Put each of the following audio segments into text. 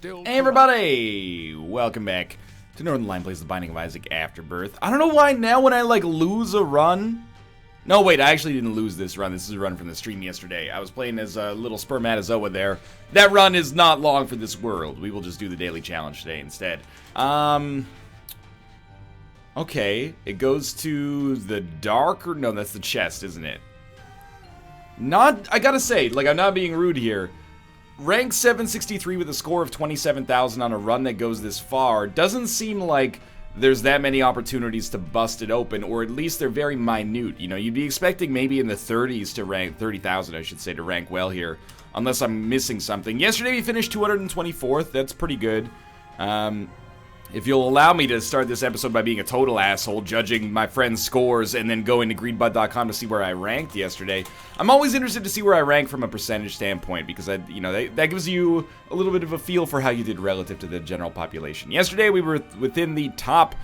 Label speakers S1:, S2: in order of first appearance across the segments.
S1: still.
S2: Hey everybody! Welcome back to Northern Line Plays The Binding of Isaac Afterbirth. I don't know why now when I like lose a run. No, wait, I actually didn't lose this run. This is a run from the stream yesterday. I was playing as a little spermatozoa there. That run is not long for this world. We will just do the daily challenge today instead. Okay, it goes to the dark, or no, that's the chest, isn't it? I gotta say, like, I'm not being rude here. Rank 763 with a score of 27,000 on a run that goes this far doesn't seem like there's that many opportunities to bust it open, or at least they're very minute. You know, you'd be expecting maybe in the 30s to rank, 30,000 I should say, to rank well here, unless I'm missing something. Yesterday we finished 224th, that's pretty good. If you'll allow me to start this episode by being a total asshole, judging my friends' scores and then going to greedbud.com to see where I ranked yesterday, I'm always interested to see where I rank from a percentage standpoint, because that gives you a little bit of a feel for how you did relative to the general population. Yesterday we were within the top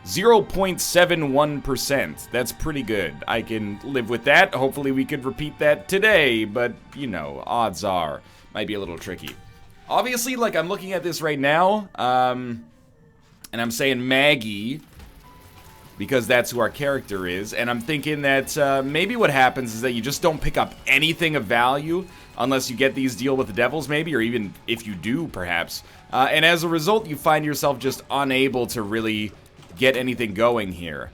S2: 0.71%. That's pretty good. I can live with that. Hopefully we could repeat that today, but, you know, odds are, might be a little tricky. Obviously, like, I'm looking at this right now, and I'm saying Maggie, because that's who our character is, and I'm thinking that maybe what happens is that you just don't pick up anything of value unless you get these deal with the devils, maybe, or even if you do, perhaps. And as a result, you find yourself just unable to really get anything going here.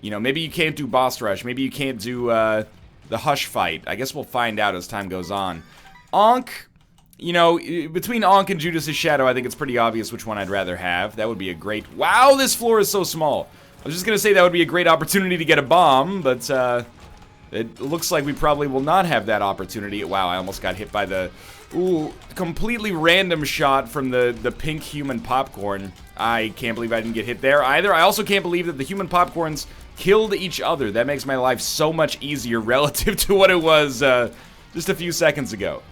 S2: You know, maybe you can't do boss rush, maybe you can't do the hush fight. I guess we'll find out as time goes on. Ankh. You know, between Ankh and Judas' Shadow, I think it's pretty obvious which one I'd rather have. That would be a great... Wow, this floor is so small. I was just going to say that would be a great opportunity to get a bomb, but it looks like we probably will not have that opportunity. Wow, I almost got hit by the... Ooh, completely random shot from the pink human popcorn. I can't believe I didn't get hit there either. I also can't believe that the human popcorns killed each other. That makes my life so much easier relative to what it was just a few seconds ago.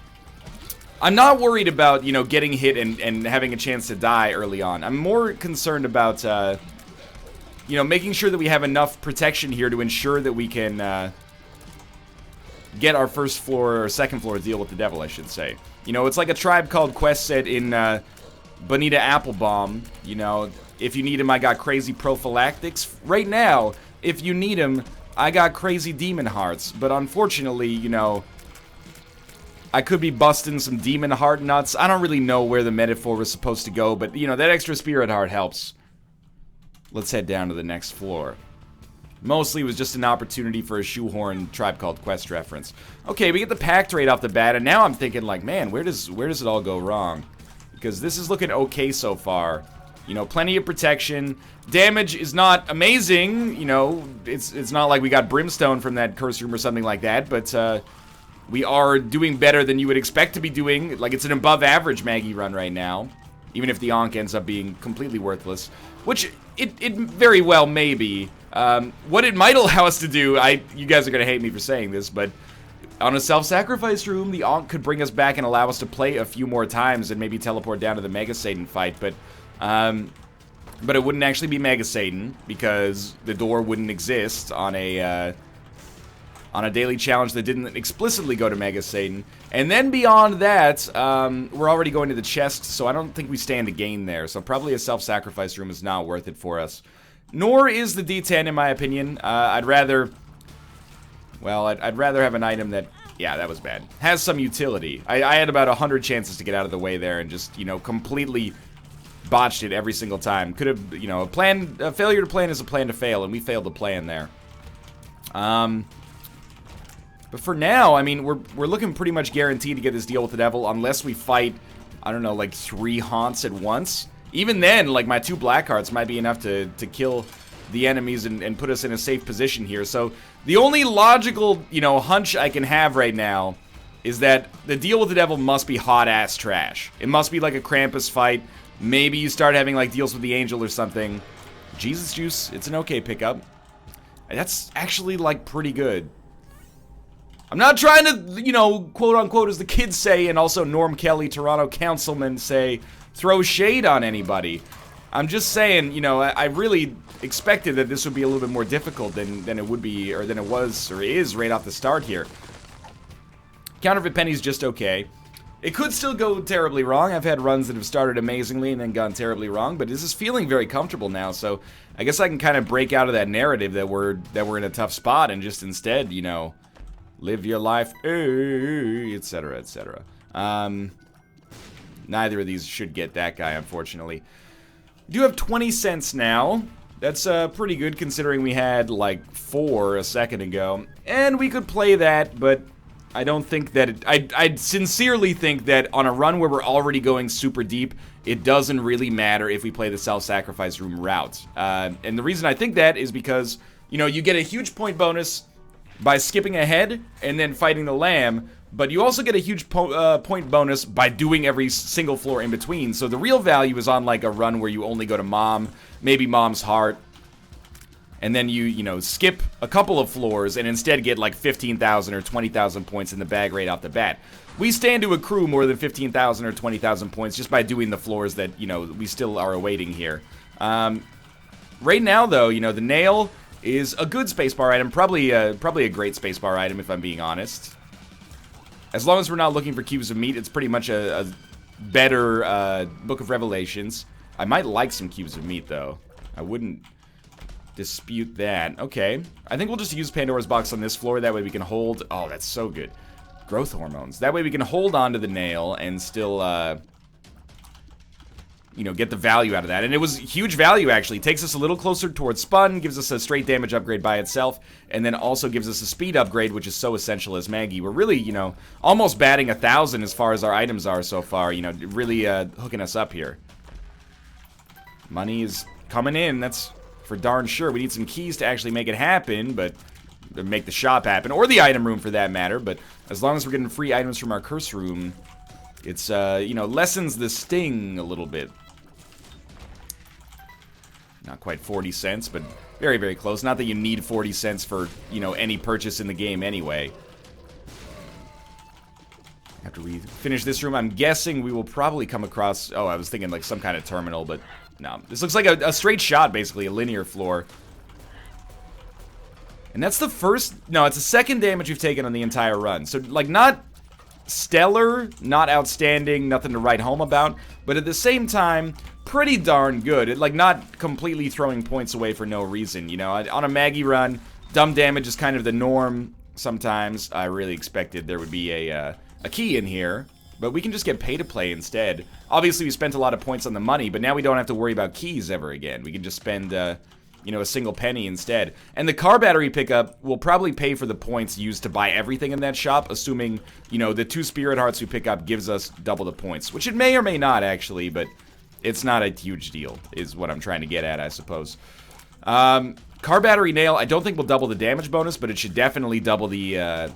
S2: I'm not worried about, you know, getting hit and having a chance to die early on. I'm more concerned about, you know, making sure that we have enough protection here to ensure that we can get our first floor, or second floor deal with the devil, I should say. You know, it's like a Tribe Called Quest said in Bonita Applebaum. You know, if you need him, I got crazy prophylactics. Right now, if you need him, I got crazy demon hearts. But unfortunately, you know, I could be busting some demon heart nuts. I don't really know where the metaphor was supposed to go, but, you know, that extra spirit heart helps. Let's head down to the next floor. Mostly it was just an opportunity for a shoehorn Tribe Called Quest reference. Okay, we get the pact right off the bat, and now I'm thinking, like, man, where does it all go wrong? Because this is looking okay so far. You know, plenty of protection. Damage is not amazing. You know, it's not like we got brimstone from that curse room or something like that, but, we are doing better than you would expect to be doing. Like, it's an above average Maggie run right now. Even if the Ankh ends up being completely worthless. Which, it very well may be. What it might allow us to do, you guys are going to hate me for saying this, but on a self-sacrifice room, the Ankh could bring us back and allow us to play a few more times and maybe teleport down to the Mega Satan fight, but it wouldn't actually be Mega Satan, because the door wouldn't exist on a daily challenge that didn't explicitly go to Mega Satan. And then beyond that, we're already going to the chest, so I don't think we stand to gain there. So probably a self-sacrifice room is not worth it for us. Nor is the D10, in my opinion. I'd rather have an item that, yeah, that was bad, has some utility. I had about 100 chances to get out of the way there and just, you know, completely botched it every single time. Could have, you know, a failure to plan is a plan to fail, and we failed to plan there. But for now, I mean, we're looking pretty much guaranteed to get this deal with the devil unless we fight, I don't know, like 3 haunts at once. Even then, like, my 2 black hearts might be enough to kill the enemies and put us in a safe position here. So the only logical, you know, hunch I can have right now is that the deal with the devil must be hot-ass trash. It must be like a Krampus fight. Maybe you start having, like, deals with the angel or something. Jesus Juice, it's an okay pickup. That's actually, like, pretty good. I'm not trying to, you know, quote-unquote, as the kids say, and also Norm Kelly, Toronto councilman, say, throw shade on anybody. I'm just saying, you know, I really expected that this would be a little bit more difficult than it would be, or than it was, or is right off the start here. Counterfeit Penny's just okay. It could still go terribly wrong. I've had runs that have started amazingly and then gone terribly wrong, but this is feeling very comfortable now, so I guess I can kind of break out of that narrative that we're in a tough spot and just instead, you know, live your life, etc., etc. Neither of these should get that guy, unfortunately. We do have 20 cents now. That's pretty good considering we had like 4 a second ago. And we could play that, but I don't think that I sincerely think that on a run where we're already going super deep, it doesn't really matter if we play the self-sacrifice room route. And the reason I think that is because, you know, you get a huge point bonus by skipping ahead and then fighting the lamb, but you also get a huge point bonus by doing every single floor in between. So the real value is on like a run where you only go to mom, maybe mom's heart, and then you know, skip a couple of floors and instead get like 15,000 or 20,000 points in the bag right off the bat. We stand to accrue more than 15,000 or 20,000 points just by doing the floors that, you know, we still are awaiting here. Right now, though, you know, the nail is a good spacebar item, probably a great spacebar item if I'm being honest. As long as we're not looking for cubes of meat, it's pretty much a better Book of Revelations. I might like some cubes of meat, though. I wouldn't dispute that. Okay. I think we'll just use Pandora's box on this floor. That way we can hold... Oh, that's so good. Growth hormones. That way we can hold on to the nail and still, you know, get the value out of that. And it was huge value, actually. Takes us a little closer towards Spun, gives us a straight damage upgrade by itself, and then also gives us a speed upgrade, which is so essential as Maggie. We're really, you know, almost batting 1,000 as far as our items are so far. You know, really hooking us up here. Money is coming in. That's for darn sure. We need some keys to actually make it happen, but make the shop happen, or the item room for that matter. But as long as we're getting free items from our curse room, it's, you know, lessens the sting a little bit. Not quite 40 cents, but very, very close. Not that you need 40 cents for, you know, any purchase in the game anyway. After we finish this room, I'm guessing we will probably come across... Oh, I was thinking like some kind of terminal, but no. This looks like a straight shot, basically, a linear floor. And that's the first... No, it's the second damage we've taken on the entire run. So, like, not stellar, not outstanding, nothing to write home about, but at the same time, pretty darn good. It, like, not completely throwing points away for no reason, you know? On a Maggie run, dumb damage is kind of the norm sometimes. I really expected there would be a key in here, but we can just get pay to play instead. Obviously, we spent a lot of points on the money, but now we don't have to worry about keys ever again. We can just spend, you know, a single penny instead. And the car battery pickup will probably pay for the points used to buy everything in that shop, assuming, you know, the 2 spirit hearts we pick up gives us double the points, which it may or may not, actually, but it's not a huge deal, is what I'm trying to get at, I suppose. Car battery nail, I don't think will double the damage bonus, but it should definitely double the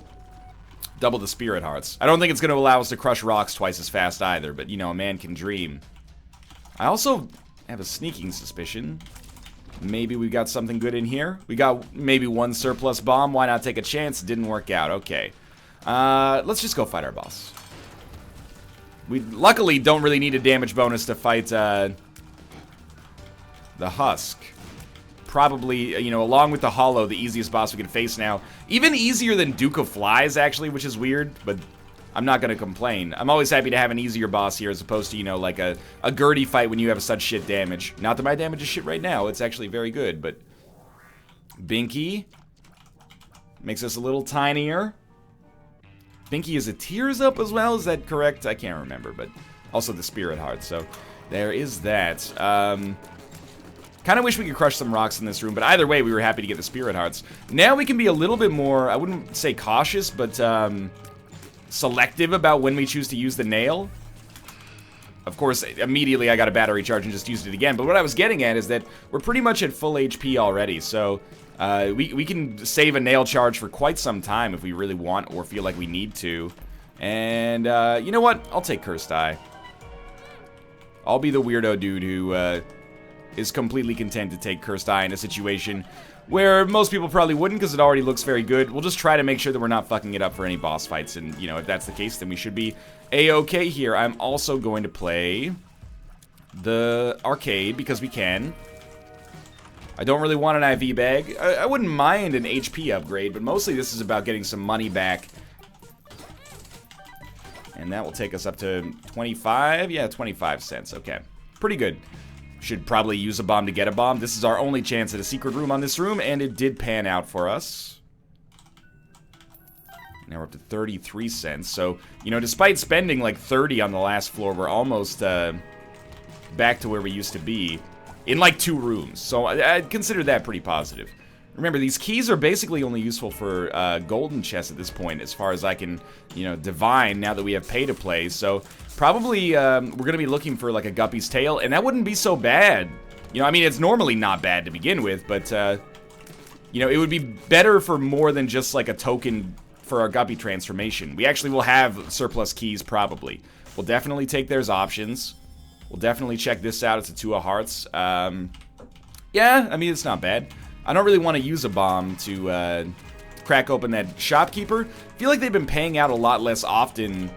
S2: spirit hearts. I don't think it's going to allow us to crush rocks twice as fast either, but, you know, a man can dream. I also have a sneaking suspicion. Maybe we got something good in here. We got maybe 1 surplus bomb. Why not take a chance? It didn't work out. Okay. Let's just go fight our boss. We luckily don't really need a damage bonus to fight the Husk. Probably, you know, along with the Hollow, the easiest boss we can face now. Even easier than Duke of Flies, actually, which is weird, but I'm not gonna complain. I'm always happy to have an easier boss here as opposed to, you know, like a Gertie fight when you have such shit damage. Not that my damage is shit right now, it's actually very good, but... Binky makes us a little tinier. Binky is a Tears Up as well, is that correct? I can't remember, but also the Spirit Heart, so there is that. Kind of wish we could crush some rocks in this room, but either way, we were happy to get the Spirit Hearts. Now we can be a little bit more, I wouldn't say cautious, but selective about when we choose to use the nail. Of course, immediately I got a battery charge and just used it again, but what I was getting at is that we're pretty much at full HP already, so we can save a nail charge for quite some time if we really want or feel like we need to. And you know what? I'll take Cursed Eye. I'll be the weirdo dude who is completely content to take Cursed Eye in a situation where most people probably wouldn't because it already looks very good. We'll just try to make sure that we're not fucking it up for any boss fights, and, you know, if that's the case, then we should be A-okay here. I'm also going to play the arcade because we can. I don't really want an IV bag. I wouldn't mind an HP upgrade, but mostly this is about getting some money back And that will take us up to 25. Yeah, 25 cents. Okay. Pretty good. Should probably use a bomb to get a bomb. This is our only chance at a secret room on this room, and it did pan out for us. Now we're up to 33 cents. So, you know, despite spending like 30 on the last floor, we're almost back to where we used to be in like 2 rooms. So I'd consider that pretty positive. Remember, these keys are basically only useful for golden chests at this point, as far as I can, you know, divine now that we have pay to play. So probably we're going to be looking for like a Guppy's Tail, and that wouldn't be so bad. You know, I mean, it's normally not bad to begin with, but, you know, it would be better for more than just like a token for our Guppy transformation. We actually will have surplus keys, probably. We'll definitely take theirs options. We'll definitely check this out. It's a 2 of hearts. Yeah, I mean, it's not bad. I don't really want to use a bomb to crack open that shopkeeper. I feel like they've been paying out a lot less often.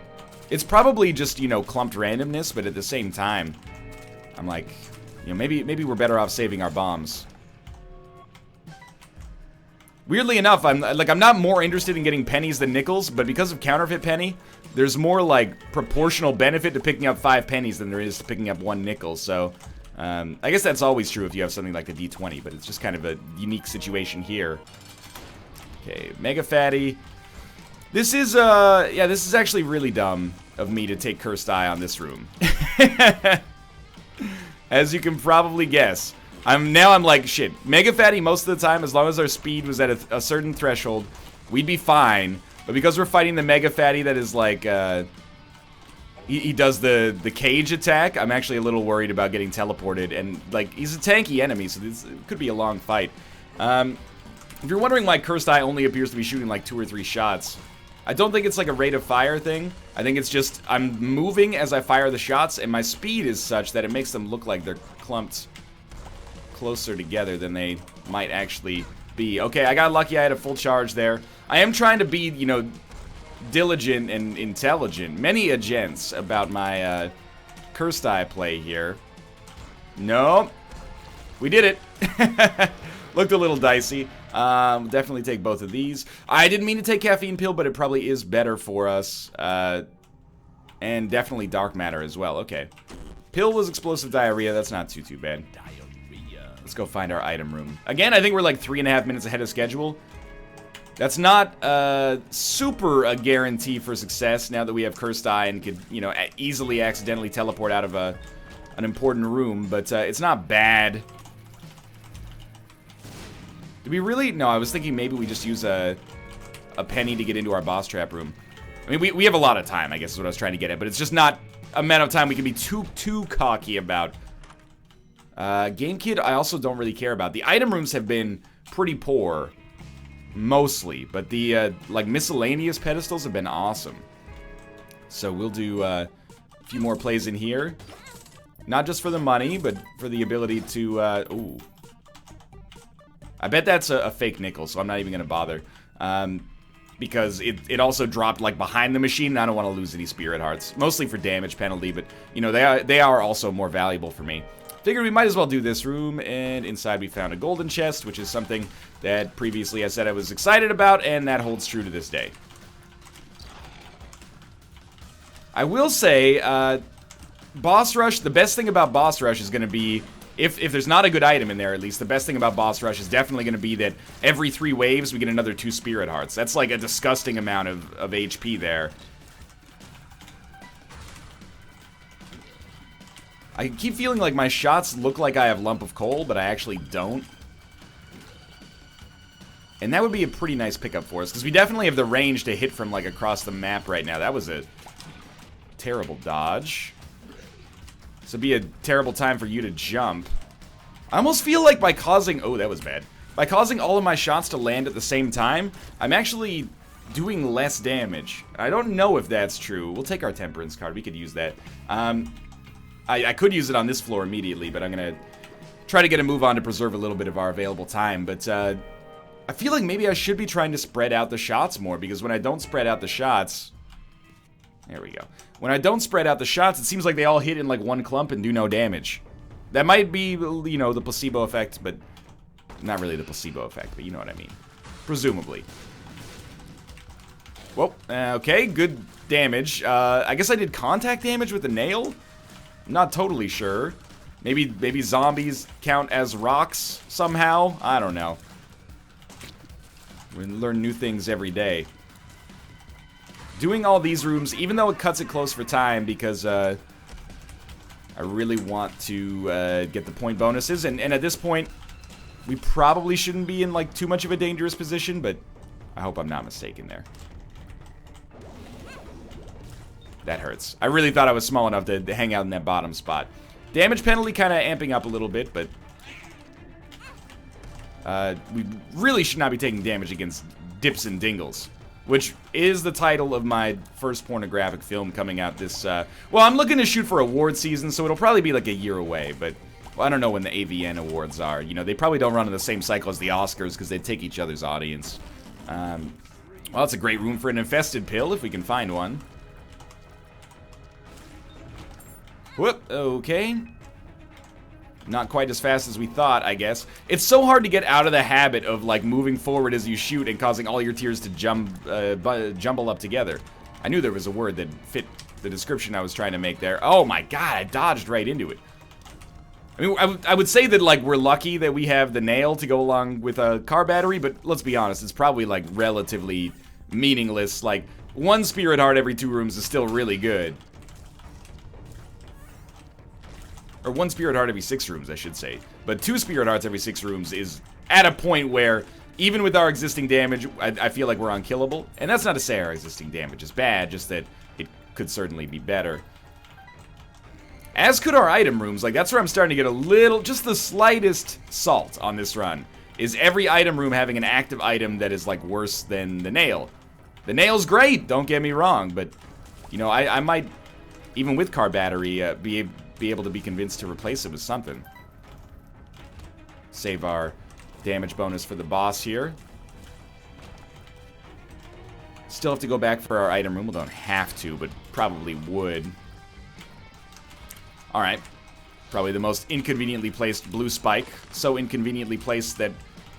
S2: It's probably just, you know, clumped randomness, but at the same time, I'm like, you know, maybe we're better off saving our bombs. Weirdly enough, I'm not more interested in getting pennies than nickels, but because of counterfeit penny, there's more like proportional benefit to picking up 5 pennies than there is to picking up 1 nickel. So I guess that's always true if you have something like the D20, but it's just kind of a unique situation here. Okay, Mega Fatty. This is, yeah, this is actually really dumb of me to take Cursed Eye on this room. As you can probably guess. I'm like, shit, Mega Fatty most of the time, as long as our speed was at a certain threshold, we'd be fine. But because we're fighting the Mega Fatty that is like, he does the cage attack, I'm actually a little worried about getting teleported. And, like, he's a tanky enemy, so this could be a long fight. If you're wondering why Cursed Eye only appears to be shooting, like, 2 or 3 shots, I don't think it's, like, a rate of fire thing. I think it's just I'm moving as I fire the shots, and my speed is such that it makes them look like they're clumped closer together than they might actually be. Okay, I got lucky. I had a full charge there. I am trying to be, you know, diligent and intelligent. Many a gents about my Cursed Eye play here. Nope. We did it. Looked a little dicey. Definitely take both of these. I didn't mean to take Caffeine Pill, but it probably is better for us. And definitely Dark Matter as well. Okay. Pill was Explosive Diarrhea. That's not too bad. Let's go find our item room. Again, I think we're like 3.5 minutes ahead of schedule. That's not super a guarantee for success now that we have Cursed Eye and could, you know, easily accidentally teleport out of an important room, but it's not bad. Did we really? No, I was thinking maybe we just use a penny to get into our boss trap room. I mean, we have a lot of time, I guess is what I was trying to get at, but it's just not a amount of time we can be too cocky about. Game Kid, I also don't really care about. The item rooms have been pretty poor, mostly, but the, like, miscellaneous pedestals have been awesome. So we'll do, a few more plays in here. Not just for the money, but for the ability to, ooh. I bet that's a fake nickel, so I'm not even gonna bother. Because it also dropped, like, behind the machine, and I don't want to lose any spirit hearts. Mostly for damage penalty, but, you know, they are also more valuable for me. Figured we might as well do this room, and inside we found a golden chest, which is something that previously I said I was excited about, and that holds true to this day. I will say, Boss Rush, the best thing about Boss Rush is going to be, if there's not a good item in there at least, the best thing about Boss Rush is definitely going to be that every 3 waves we get another 2 spirit hearts. That's like a disgusting amount of HP there. I keep feeling like my shots look like I have Lump of Coal, but I actually don't. And that would be a pretty nice pickup for us, because we definitely have the range to hit from, like, across the map right now. That was a terrible dodge. This would be a terrible time for you to jump. I almost feel like by causing... Oh, that was bad. By causing all of my shots to land at the same time, I'm actually doing less damage. I don't know if that's true. We'll take our Temperance card. We could use that. I could use it on this floor immediately, but I'm going to try to get a move on to preserve a little bit of our available time. But I feel like maybe I should be trying to spread out the shots more, because when I don't spread out the shots... There we go. When I don't spread out the shots, it seems like they all hit in like one clump and do no damage. That might be, you know, the placebo effect, but not really the placebo effect, but you know what I mean. Presumably. Whoa, okay, good damage. I guess I did contact damage with the nail? I'm not totally sure. Maybe zombies count as rocks somehow? I don't know. We learn new things every day. Doing all these rooms, even though it cuts it close for time, because I really want to get the point bonuses. And at this point, we probably shouldn't be in like too much of a dangerous position, but I hope I'm not mistaken there. That hurts. I really thought I was small enough to hang out in that bottom spot. Damage penalty kind of amping up a little bit, but we really should not be taking damage against dips and dingles, which is the title of my first pornographic film coming out this, well, I'm looking to shoot for award season, so it'll probably be like a year away, but well, I don't know when the AVN awards are. You know, they probably don't run in the same cycle as the Oscars because they take each other's audience. Well, it's a great room for an infested pill if we can find one. Whoop, okay. Not quite as fast as we thought, I guess. It's so hard to get out of the habit of, like, moving forward as you shoot and causing all your tears to jumble up together. I knew there was a word that fit the description I was trying to make there. Oh my god, I dodged right into it. I mean, I would say that, like, we're lucky that we have the nail to go along with a car battery, but let's be honest, it's probably, like, relatively meaningless. Like, one spirit heart every 2 rooms is still really good. Or 1 spirit heart every 6 rooms, I should say. But 2 spirit hearts every 6 rooms is at a point where, even with our existing damage, I feel like we're unkillable. And that's not to say our existing damage is bad, just that it could certainly be better. As could our item rooms. Like, that's where I'm starting to get a little, just the slightest salt on this run. Is every item room having an active item that is, like, worse than the nail. The nail's great, don't get me wrong, but, you know, I might, even with car battery, be able to be convinced to replace it with something. Save our damage bonus for the boss here. Still have to go back for our item room. We don't have to, but probably would. Alright. Probably the most inconveniently placed blue spike. So inconveniently placed that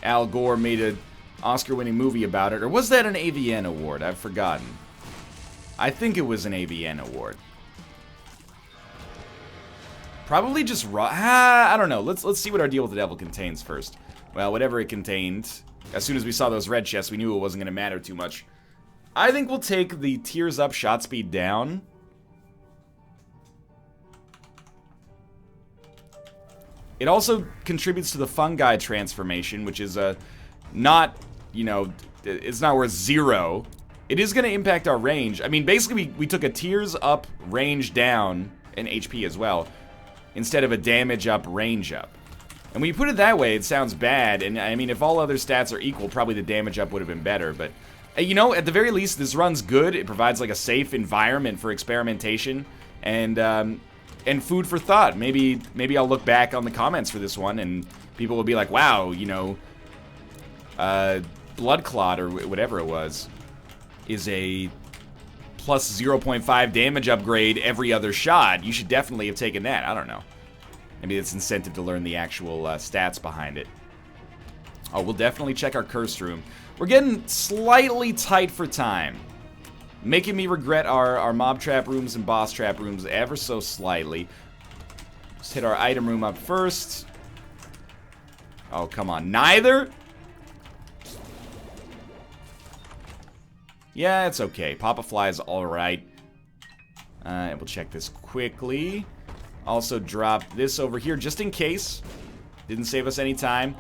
S2: Al Gore made an Oscar-winning movie about it. Or was that an AVN award? I've forgotten. I think it was an AVN award. Probably just raw. I don't know. Let's see what our deal with the devil contains first. Well, whatever it contained. As soon as we saw those red chests, we knew it wasn't going to matter too much. I think we'll take the tears up, shot speed down. It also contributes to the fungi transformation, which is not, you know, it's not worth 0. It is going to impact our range. I mean, basically, we took a tears up, range down, and HP as well, instead of a damage up, range up. And when you put it that way, it sounds bad, and I mean, if all other stats are equal, probably the damage up would have been better, but, you know, at the very least, this run's good. It provides, like, a safe environment for experimentation, and food for thought. Maybe I'll look back on the comments for this one, and people will be like, wow, you know, Blood Clot, or whatever it was, is a plus 0.5 damage upgrade every other shot. You should definitely have taken that. I don't know. Maybe it's incentive to learn the actual stats behind it. Oh, we'll definitely check our cursed room. We're getting slightly tight for time, making me regret our mob trap rooms and boss trap rooms ever so slightly. Let's hit our item room up first. Oh, come on. Neither? Yeah, it's okay. Papa Fly is alright. And we'll check this quickly. Also drop this over here just in case. Didn't save us any time.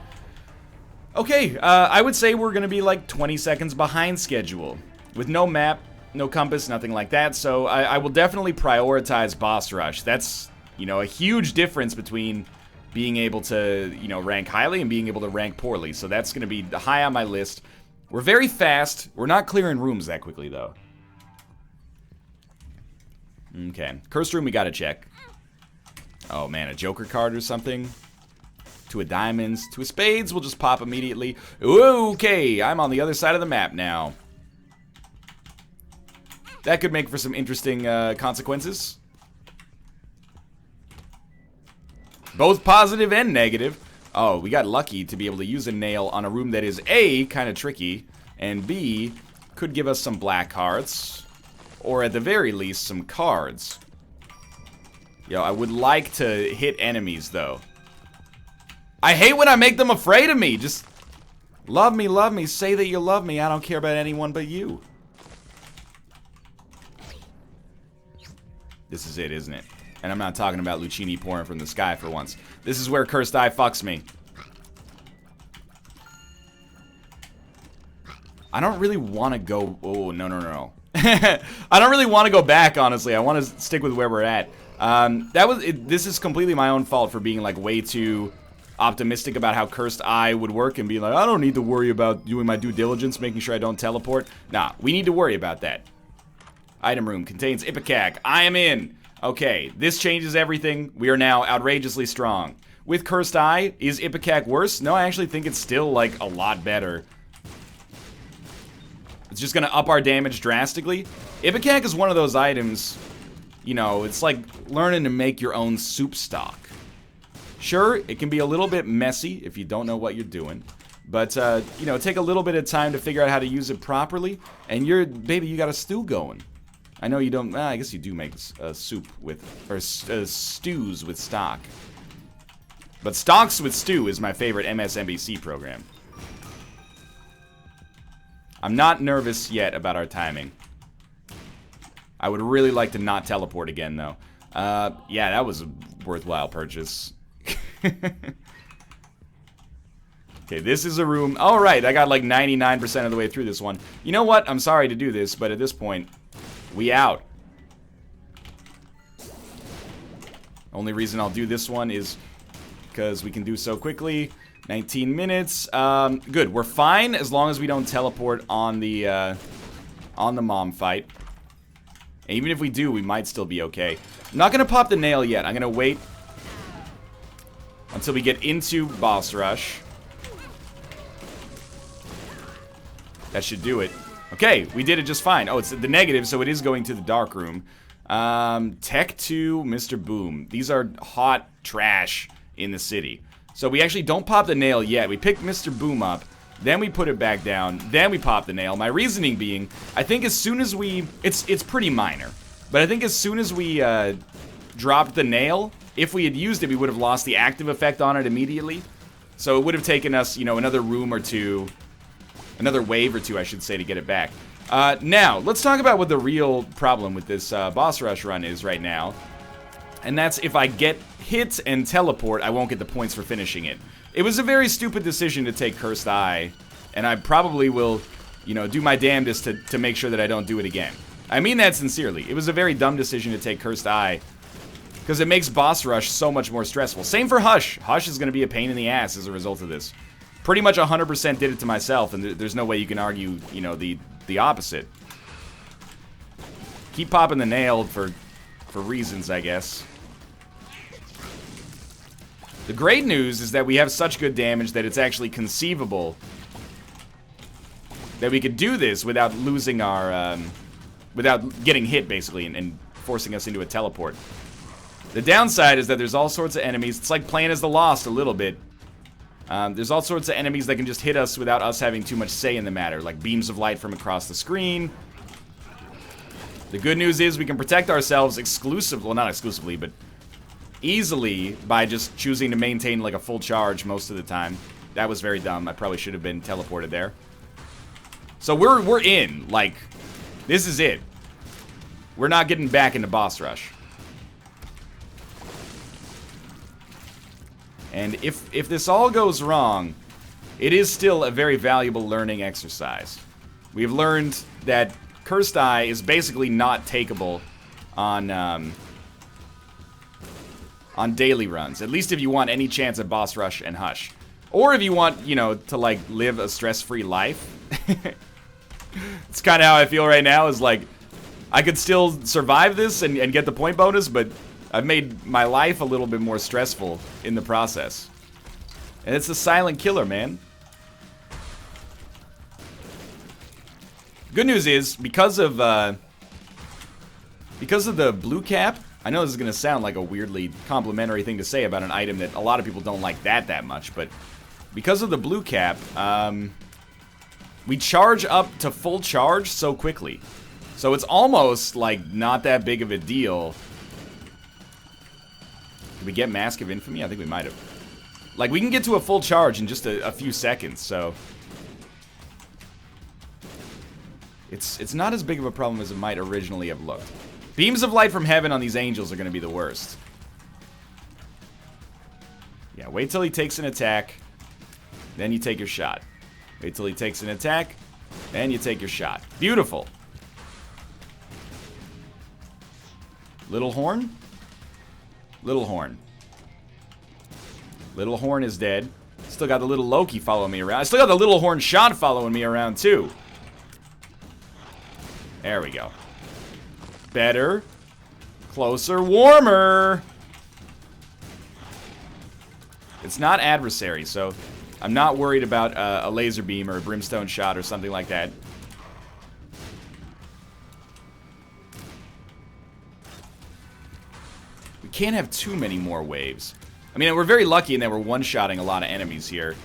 S2: Okay, I would say we're going to be like 20 seconds behind schedule. With no map, no compass, nothing like that. So I will definitely prioritize boss rush. That's, you know, a huge difference between being able to, you know, rank highly and being able to rank poorly. So that's going to be high on my list. We're very fast. We're not clearing rooms that quickly, though. Okay. Cursed room we gotta check. Oh, man. A Joker card or something? 2 of diamonds. 2 of spades. We'll just pop immediately. Okay. I'm on the other side of the map now. That could make for some interesting consequences. Both positive and negative. Oh, we got lucky to be able to use a nail on a room that is A, kind of tricky, and B, Could give us some black hearts. Or at the very least, some cards. Yo, I would like to hit enemies, though. I hate when I make them afraid of me. Just love me, say that you love me. I don't care about anyone but you. This is it, isn't it? And I'm not talking about Lucini pouring from the sky for once. This is where Cursed Eye fucks me. I don't really want to go... Oh, no. I don't really want to go back, honestly. I want to stick with where we're at. This is completely my own fault for being, like, way too optimistic about how Cursed Eye would work and being like, I don't need to worry about doing my due diligence, making sure I don't teleport. Nah, we need to worry about that. Item room contains Ipecac. I am in. Okay, this changes everything. We are now outrageously strong. With Cursed Eye, is Ipecac worse? No, I actually think it's still, like, a lot better. It's just gonna up our damage drastically. Ipecac is one of those items, you know, it's like learning to make your own soup stock. Sure, it can be a little bit messy if you don't know what you're doing. But, you know, take a little bit of time to figure out how to use it properly. And baby, you got a stew going. I know you don't, I guess you do make soup with, or stews with stock. But Stocks with Stew is my favorite MSNBC program. I'm not nervous yet about our timing. I would really like to not teleport again, though. Yeah, that was a worthwhile purchase. Okay, this is a room. All right, I got like 99% of the way through this one. You know what? I'm sorry to do this, but at this point, we out. Only reason I'll do this one is because we can do so quickly. 19 minutes. Good. We're fine as long as we don't teleport on the mom fight. And even if we do, we might still be okay. I'm not gonna pop the nail yet. I'm gonna wait until we get into boss rush. That should do it. Okay, we did it just fine. Oh, it's the negative, so it is going to the dark room. Tech 2, Mr. Boom. These are hot trash in the city. So we actually don't pop the nail yet. We pick Mr. Boom up, then we put it back down, then we pop the nail. My reasoning being, I think as soon as we... It's pretty minor. But I think as soon as we dropped the nail, if we had used it, we would have lost the active effect on it immediately. So it would have taken us, you know, another room or two... Another wave or two, I should say, to get it back. Now, let's talk about what the real problem with this boss rush run is right now. And that's if I get hit and teleport, I won't get the points for finishing it. It was a very stupid decision to take Cursed Eye, and I probably will, you know, do my damnedest to make sure that I don't do it again. I mean that sincerely. It was a very dumb decision to take Cursed Eye, because it makes boss rush so much more stressful. Same for Hush. Hush is going to be a pain in the ass as a result of this. Pretty much 100% did it to myself, and there's no way you can argue, you know, the opposite. Keep popping the nail for reasons, I guess. The great news is that we have such good damage that it's actually conceivable that we could do this without losing our, without getting hit, basically, and forcing us into a teleport. The downside is that there's all sorts of enemies. It's like playing as the Lost a little bit. There's all sorts of enemies that can just hit us without us having too much say in the matter, like beams of light from across the screen. The good news is we can protect ourselves exclusively, well, not exclusively, but easily by just choosing to maintain like a full charge most of the time. That was very dumb. I probably should have been teleported there. So we're in. Like, this is it. We're not getting back into boss rush. And if this all goes wrong, it is still a very valuable learning exercise. We've learned that Cursed Eye is basically not takeable on daily runs. At least if you want any chance at boss rush and Hush. Or if you want, you know, to like live a stress-free life. It's kind of how I feel right now, is like, I could still survive this and get the point bonus, but I've made my life a little bit more stressful in the process. And it's a silent killer, man. Good news is, because of the blue cap, I know this is going to sound like a weirdly complimentary thing to say about an item that a lot of people don't like that much, but because of the blue cap, We charge up to full charge so quickly. So it's almost, like, not that big of a deal. Did we get Mask of Infamy? I think we might have. Like, we can get to a full charge in just a few seconds, so... It's not as big of a problem as it might originally have looked. Beams of light from heaven on these angels are going to be the worst. Yeah, wait till he takes an attack. Then you take your shot. Wait till he takes an attack. Then you take your shot. Beautiful. Little Horn? Little Horn. Little Horn is dead. Still got the little Loki following me around. I still got the Little Horn shot following me around, too. There we go. Better. Closer. Warmer. It's not adversary, so I'm not worried about a laser beam or a brimstone shot or something like that. We can't have too many more waves. I mean, we're very lucky in that we're one-shotting a lot of enemies here.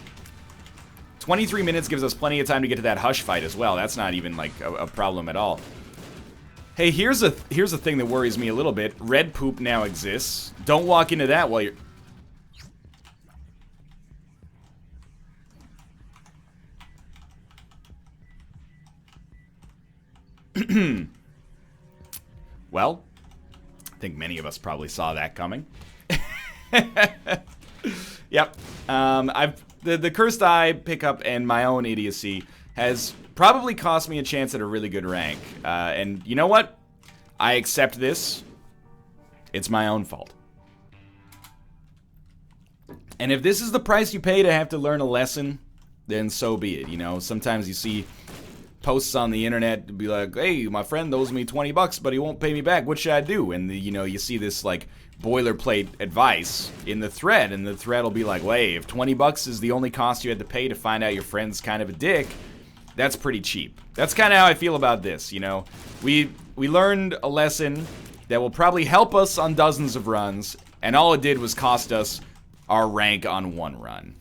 S2: 23 minutes gives us plenty of time to get to that Hush fight as well. That's not even, like, a problem at all. Hey, here's a thing that worries me a little bit. Red poop now exists. Don't walk into that while you're... Well, I think many of us probably saw that coming. Yep. The Cursed Eye pickup and my own idiocy has probably cost me a chance at a really good rank. And you know what? I accept this. It's my own fault. And if this is the price you pay to have to learn a lesson, then so be it. You know, sometimes you see posts on the internet to be like, hey, my friend owes me 20 bucks, but he won't pay me back. What should I do? And, you know, you see this, like, boilerplate advice in the thread, and the thread will be like, well, hey, if 20 bucks is the only cost you had to pay to find out your friend's kind of a dick, that's pretty cheap. That's kind of how I feel about this, you know? We learned a lesson that will probably help us on dozens of runs, and all it did was cost us our rank on one run.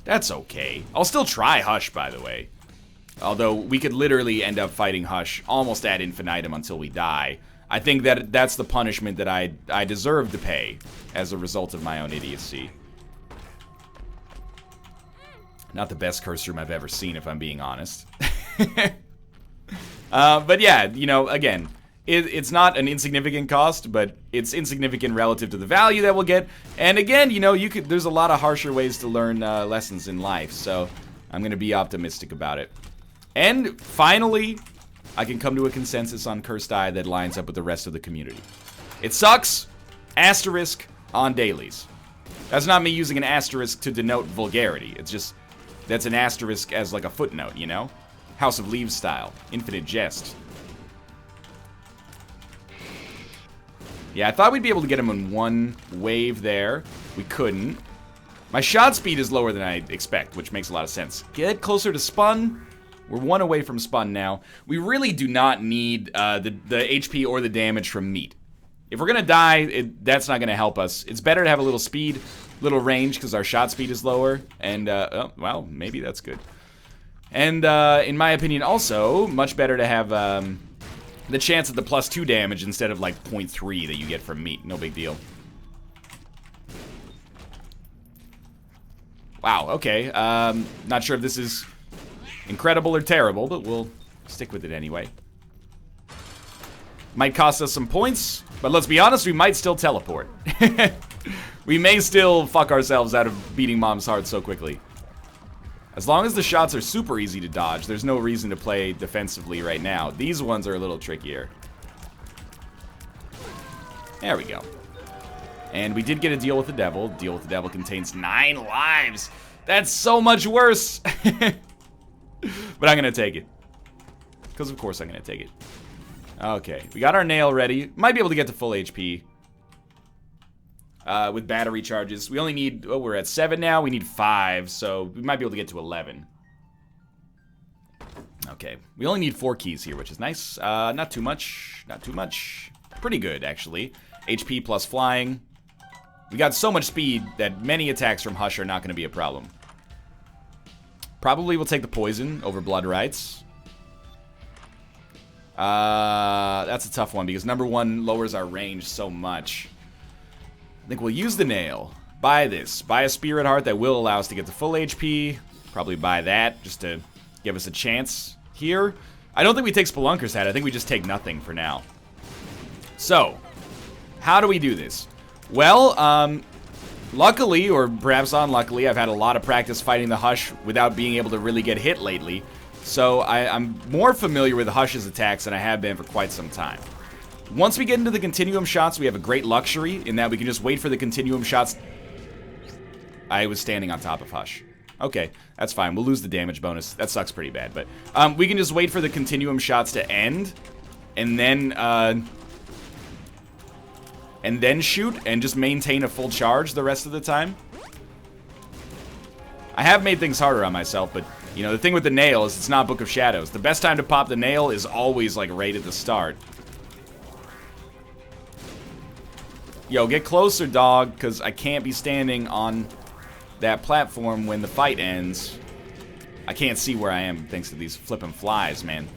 S2: That's okay. I'll still try Hush, by the way. Although we could literally end up fighting Hush almost ad infinitum until we die. I think that that's the punishment that I deserve to pay as a result of my own idiocy. Not the best curse room I've ever seen, if I'm being honest. But yeah, you know, again, it's not an insignificant cost, but it's insignificant relative to the value that we'll get. And again, you know, there's a lot of harsher ways to learn lessons in life, so I'm going to be optimistic about it. And finally, I can come to a consensus on Cursed Eye that lines up with the rest of the community. It sucks. Asterisk on dailies. That's not me using an asterisk to denote vulgarity. It's just, that's an asterisk as like a footnote, you know? House of Leaves style. Infinite jest. Yeah, I thought we'd be able to get him in one wave there. We couldn't. My shot speed is lower than I expect, which makes a lot of sense. Get closer to Spun. We're one away from Spun now. We really do not need the HP or the damage from meat. If we're going to die, that's not going to help us. It's better to have a little speed, little range, because our shot speed is lower. And, oh, well, maybe that's good. And, in my opinion, also, much better to have the chance at the +2 damage instead of, like, 0.3 that you get from meat. No big deal. Wow, okay. Not sure if this is incredible or terrible, but we'll stick with it anyway. Might cost us some points, but let's be honest, we might still teleport. We may still fuck ourselves out of beating Mom's heart so quickly. As long as the shots are super easy to dodge, there's no reason to play defensively right now. These ones are a little trickier. There we go. And we did get a deal with the devil. Deal with the devil contains 9 lives. That's so much worse. But I'm going to take it. Because of course I'm going to take it. Okay, we got our nail ready. Might be able to get to full HP. With battery charges. We only need, oh, we're at 7 now. We need 5, so we might be able to get to 11. Okay, we only need 4 keys here, which is nice. Not too much. Not too much. Pretty good, actually. HP plus flying. We got so much speed that many attacks from Hush are not going to be a problem. Probably will take the poison over blood rights. That's a tough one because number 1 lowers our range so much. I think we'll use the nail. Buy this. Buy a spirit heart that will allow us to get to full HP. Probably buy that just to give us a chance here. I don't think we take Spelunker's Hat. I think we just take nothing for now. So, how do we do this? Well, luckily, or perhaps unluckily, I've had a lot of practice fighting the Hush without being able to really get hit lately. So I'm more familiar with Hush's attacks than I have been for quite some time. Once we get into the continuum shots, we have a great luxury in that we can just wait for the continuum shots. I was standing on top of Hush. Okay, that's fine. We'll lose the damage bonus. That sucks pretty bad, but we can just wait for the continuum shots to end, and then shoot and just maintain a full charge the rest of the time. I have made things harder on myself, but you know, the thing with the nail is it's not Book of Shadows. The best time to pop the nail is always like right at the start. Yo, get closer, dog, because I can't be standing on that platform when the fight ends. I can't see where I am thanks to these flippin' flies, man.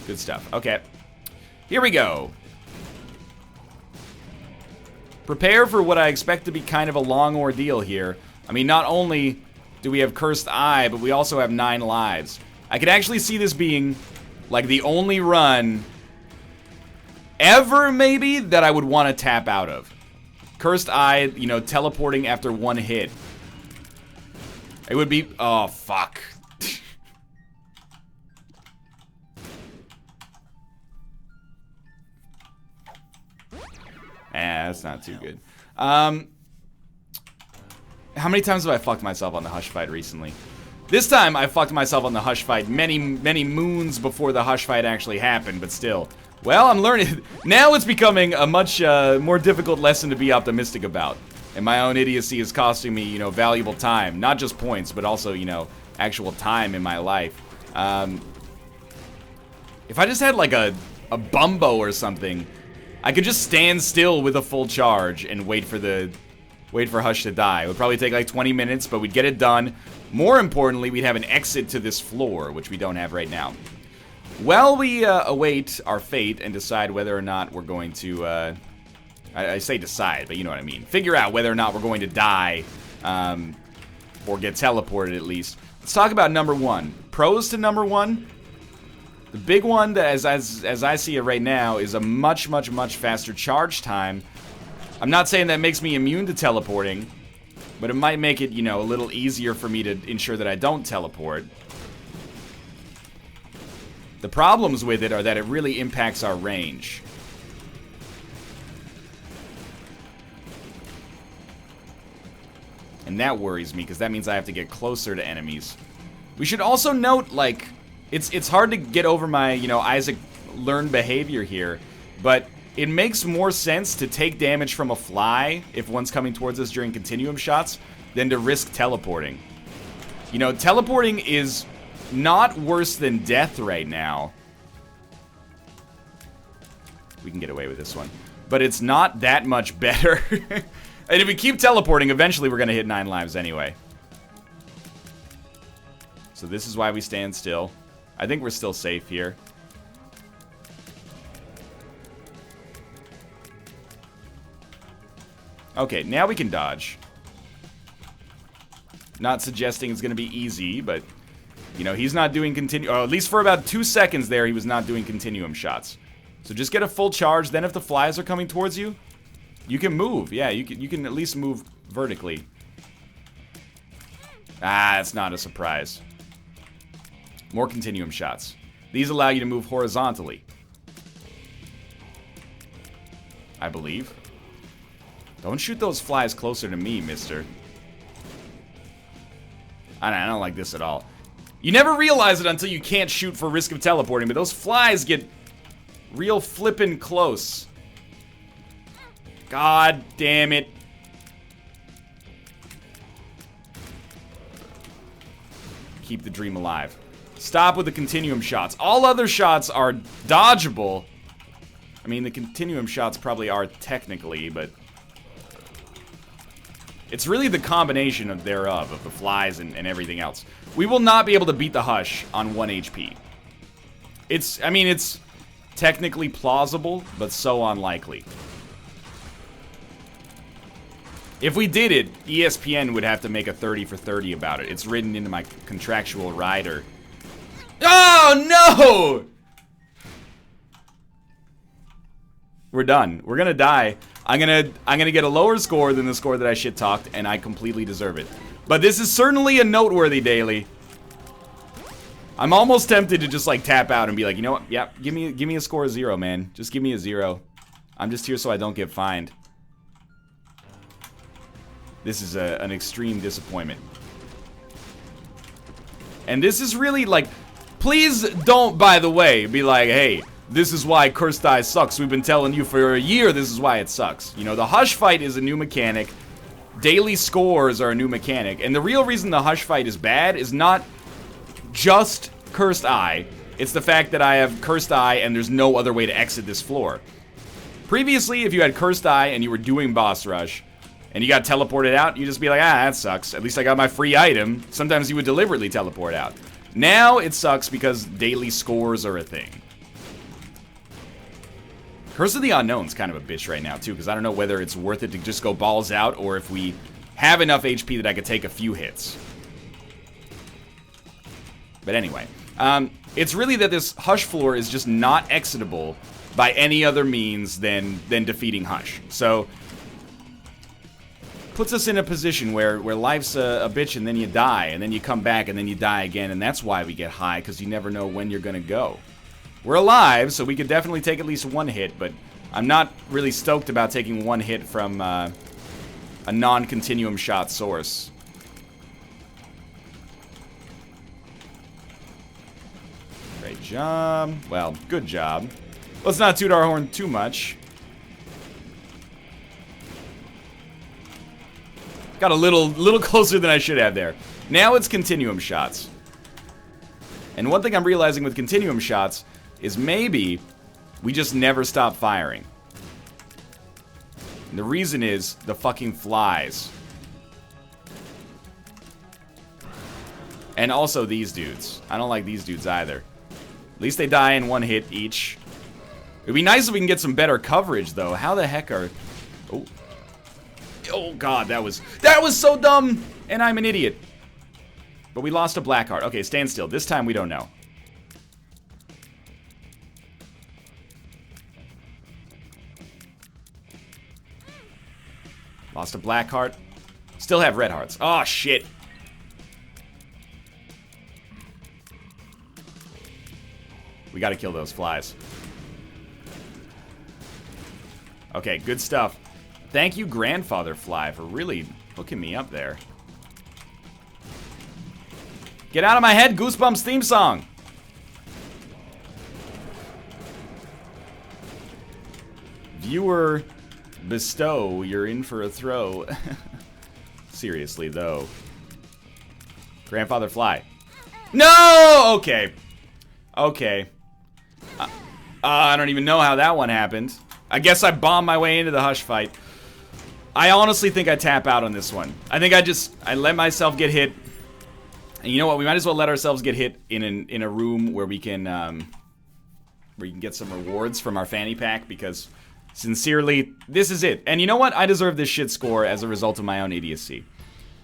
S2: Good stuff. Okay. Here we go. Prepare for what I expect to be kind of a long ordeal here. I mean, not only do we have Cursed Eye, but we also have 9 lives. I could actually see this being, like, the only run ever, maybe, that I would want to tap out of. Cursed Eye, you know, teleporting after 1 hit. It would be... Oh, fuck. That's not too good. How many times have I fucked myself on the Hush fight recently? This time, I fucked myself on the Hush fight many moons before the Hush fight actually happened, but still. Well, I'm learning. Now it's becoming a much more difficult lesson to be optimistic about. And my own idiocy is costing me, you know, valuable time. Not just points, but also, you know, actual time in my life. If I just had, like, a Bumbo or something, I could just stand still with a full charge and wait for Hush to die. It would probably take like 20 minutes, but we'd get it done. More importantly, we'd have an exit to this floor, which we don't have right now. While we await our fate and decide whether or not we're going to, I say decide, but you know what I mean. Figure out whether or not we're going to die, or get teleported at least. Let's talk about number 1. Pros to number 1. The big one, that as I see it right now, is a much faster charge time. I'm not saying that makes me immune to teleporting, but it might make it, you know, a little easier for me to ensure that I don't teleport. The problems with it are that it really impacts our range. And that worries me, because that means I have to get closer to enemies. We should also note, like, it's hard to get over my, you know, Isaac learned behavior here, but it makes more sense to take damage from a fly if one's coming towards us during continuum shots than to risk teleporting. You know, teleporting is not worse than death right now. We can get away with this one. But it's not that much better. And if we keep teleporting, eventually we're going to hit 9 lives anyway. So this is why we stand still. I think we're still safe here. Okay, now we can dodge. Not suggesting it's going to be easy, but, you know, he's not doing at least for about 2 seconds there, he was not doing continuum shots. So just get a full charge, then if the flies are coming towards you, you can move. Yeah, you can at least move vertically. Ah, it's not a surprise. More continuum shots. These allow you to move horizontally, I believe. Don't shoot those flies closer to me, mister. I don't like this at all. You never realize it until you can't shoot for risk of teleporting, but those flies get real flippin' close. God damn it. Keep the dream alive. Stop with the continuum shots. All other shots are dodgeable. I mean, the continuum shots probably are technically, but... It's really the combination of thereof, of the flies and everything else. We will not be able to beat the Hush on 1 HP. I mean, it's technically plausible, but so unlikely. If we did it, ESPN would have to make a 30 for 30 about it. It's written into my contractual rider. Oh, no! We're done. We're gonna die. I'm gonna get a lower score than the score that I shit-talked, and I completely deserve it. But this is certainly a noteworthy daily. I'm almost tempted to just, like, tap out and be like, you know what? Yeah, give me a score of 0, man. Just give me a 0. I'm just here so I don't get fined. This is an extreme disappointment. And this is really, like... Please don't, by the way, be like, hey... This is why Cursed Eye sucks. We've been telling you for a year this is why it sucks. You know, the Hush fight is a new mechanic. Daily scores are a new mechanic. And the real reason the Hush fight is bad is not just Cursed Eye. It's the fact that I have Cursed Eye and there's no other way to exit this floor. Previously, if you had Cursed Eye and you were doing Boss Rush, and you got teleported out, you just be like, ah, that sucks. At least I got my free item. Sometimes you would deliberately teleport out. Now it sucks because daily scores are a thing. Curse of the Unknown's kind of a bitch right now, too, because I don't know whether it's worth it to just go balls out or if we have enough HP that I could take a few hits. But anyway, it's really that this Hush floor is just not exitable by any other means than defeating Hush. So, puts us in a position where life's a bitch and then you die, and then you come back and then you die again, and that's why we get high, because you never know when you're gonna go. We're alive, so we could definitely take at least one hit, but I'm not really stoked about taking one hit from a non-continuum shot source. Great job. Well, good job. Let's not toot our horn too much. Got a little closer than I should have there. Now it's continuum shots. And one thing I'm realizing with continuum shots is maybe we just never stop firing. And the reason is the fucking flies. And also these dudes. I don't like these dudes either. At least they die in one hit each. It'd be nice if we can get some better coverage, though. How the heck are... Oh. Oh, God, that was so dumb! And I'm an idiot. But we lost a black heart. Okay, stand still. This time we don't know. Lost a black heart. Still have red hearts. Oh, shit. We gotta kill those flies. Okay, good stuff. Thank you, Grandfather Fly, for really hooking me up there. Get out of my head, Goosebumps theme song. Viewer... Bestow, you're in for a throw. Seriously, though. Grandfather Fly. No! Okay. Okay. I don't even know how that one happened. I guess I bombed my way into the Hush fight. I honestly think I tap out on this one. I think I let myself get hit. And you know what? We might as well let ourselves get hit in a room where we can get some rewards from our fanny pack, because... Sincerely, this is it. And you know what? I deserve this shit score as a result of my own idiocy.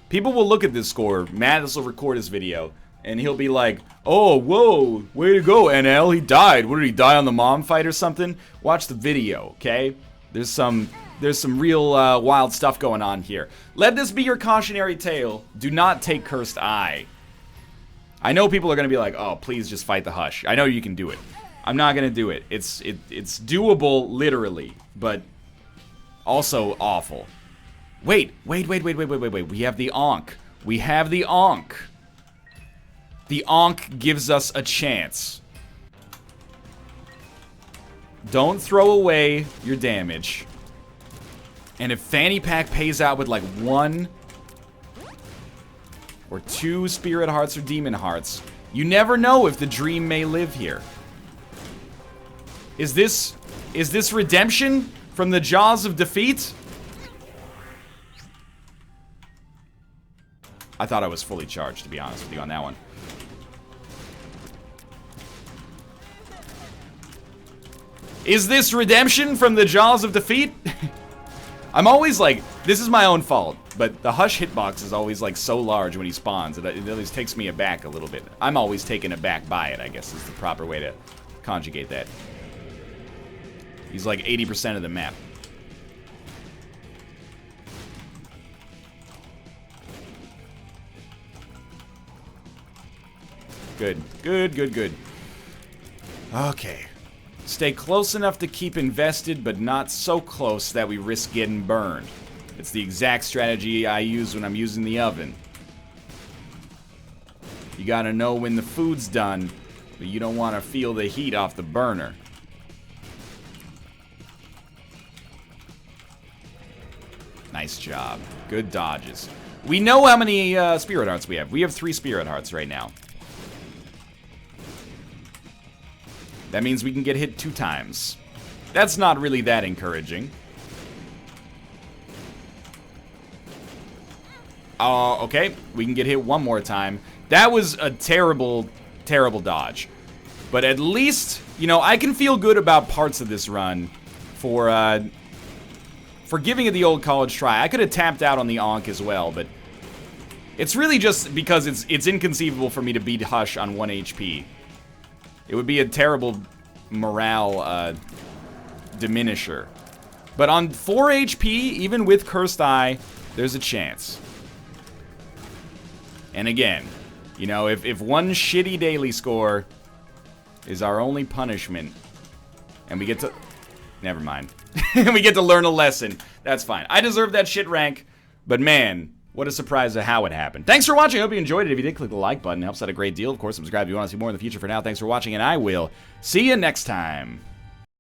S2: People will look at this score, Mathis will record his video, and he'll be like, oh, whoa, way to go, NL, he died. What, did he die on the mom fight or something? Watch the video, okay? There's some real wild stuff going on here. Let this be your cautionary tale. Do not take Cursed Eye. I know people are going to be like, oh, please just fight the Hush. I know you can do it. I'm not gonna do it. It's doable, literally, but also awful. Wait. We have the Ankh. We have the Ankh. The Ankh gives us a chance. Don't throw away your damage. And if Fanny Pack pays out with like 1 or 2 Spirit Hearts or Demon Hearts, you never know if the dream may live here. Is this redemption from the jaws of defeat? I thought I was fully charged, to be honest with you, on that one. Is this redemption from the jaws of defeat? I'm always like, this is my own fault, but the Hush hitbox is always like so large when he spawns. It always takes me aback a little bit. I'm always taken aback by it, I guess is the proper way to conjugate that. He's like 80% of the map. Good, good, good, good. Okay. Stay close enough to keep invested, but not so close that we risk getting burned. It's the exact strategy I use when I'm using the oven. You gotta know when the food's done, but you don't want to feel the heat off the burner. Nice job. Good dodges. We know how many spirit hearts we have. We have 3 spirit hearts right now. That means we can get hit 2 times. That's not really that encouraging. Okay. We can get hit 1 more time. That was a terrible, terrible dodge. But at least, you know, I can feel good about parts of this run for giving it the old college try. I could have tapped out on the Ankh as well, but it's really just because it's inconceivable for me to beat Hush on 1 HP. It would be a terrible morale diminisher. But on 4 HP, even with Cursed Eye, there's a chance. And again, you know, if one shitty daily score is our only punishment, and we get to... Never mind. We get to learn a lesson. That's fine. I deserve that shit rank, but man... What a surprise of how it happened. Thanks for watching. I hope you enjoyed it. If you did, click the like button. It helps out a great deal. Of course, subscribe if you want to see more in the future. For now, thanks for watching, and I will see you next time.